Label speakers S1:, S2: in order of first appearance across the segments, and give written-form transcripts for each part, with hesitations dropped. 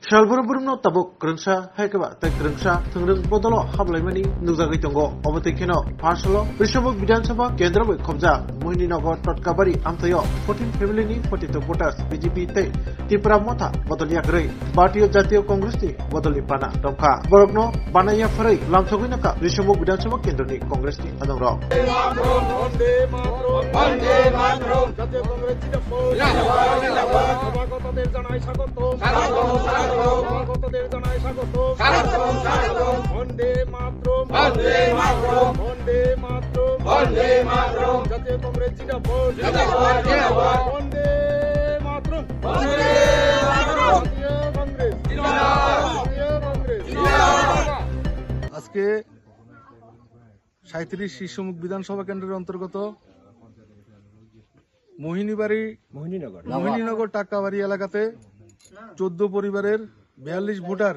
S1: Shalburburno tabuk krengsa hai keba tai krengsa thengreng bodolo hablaimani nujagoi tongo obotekeno parsalo Rishabok Bidhan Sabha Kendra bai khobja Mohininagar Totkabari amtayo 14 family ni 42 voters BJP tei Tripura motha bodoliya grei Bharatiya Jatiya Congress ni bodoli pana dongka borokno banaya pharai lamsogoi naka Rishabok Bidhan Sabha Kendra ni Congress ni adongrok
S2: সভাপতিদের জানাই স্বাগত বন্দে মাতরম বন্দে মাতরম বন্দে মাতরম বন্দে মাতরম জাতীয় কংগ্রেস জিন্দাবাদ জিন্দাবাদ জিন্দাবাদ বন্দে মাতরম বন্দে মাতরম জাতীয় কংগ্রেস জিন্দাবাদ জাতীয় কংগ্রেস জিন্দাবাদ।
S3: আজকে 37 শীর্ষমুখ বিধানসভা কেন্দ্রের অন্তর্গত মোহিনীনগর টাক্কাবাড়ি এলাকাতে 14 পরিবারের 42 ভোটার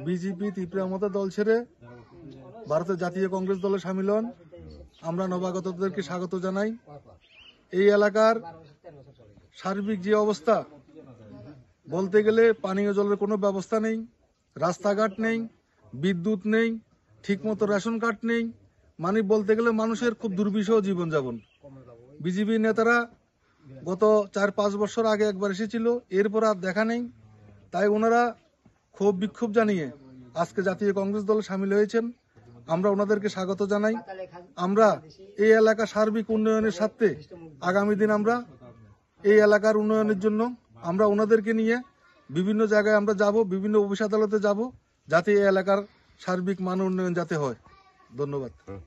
S3: বিজেপি ত্রিপুরা মতো দল ছেড়ে ভারতের জাতীয় কংগ্রেস দলে সামিল হন। আমরা নবাগতদেরকে স্বাগত জানাই। এই এলাকার সার্বিক যে অবস্থা বলতে গেলে পানীয় জলের কোনো ব্যবস্থা নেই, রাস্তাঘাট নেই, বিদ্যুৎ নেই, ঠিকমতো রেশন কার্ড নেই, মানে বলতে গেলে মানুষের খুব দুর্বিষহ জীবনযাপন। বিজেপি নেতারা গত 4-5 বছর আগে একবার এসেছিল, এরপর আর দেখা নেই। তাই ওনারা ক্ষোভ বিক্ষোভ জানিয়ে আজকে জাতীয় কংগ্রেস দলে সামিল হয়েছেন। আমরা ওনাদেরকে স্বাগত জানাই। আমরা এই এলাকা সার্বিক উন্নয়নের স্বার্থে আগামী দিন আমরা এই এলাকার উন্নয়নের জন্য আমরা ওনাদেরকে নিয়ে বিভিন্ন জায়গায় আমরা যাব, বিভিন্ন অফিস আদালতে যাব, যাতে এই এলাকার সার্বিক মান উন্নয়ন যাতে হয়। ধন্যবাদ।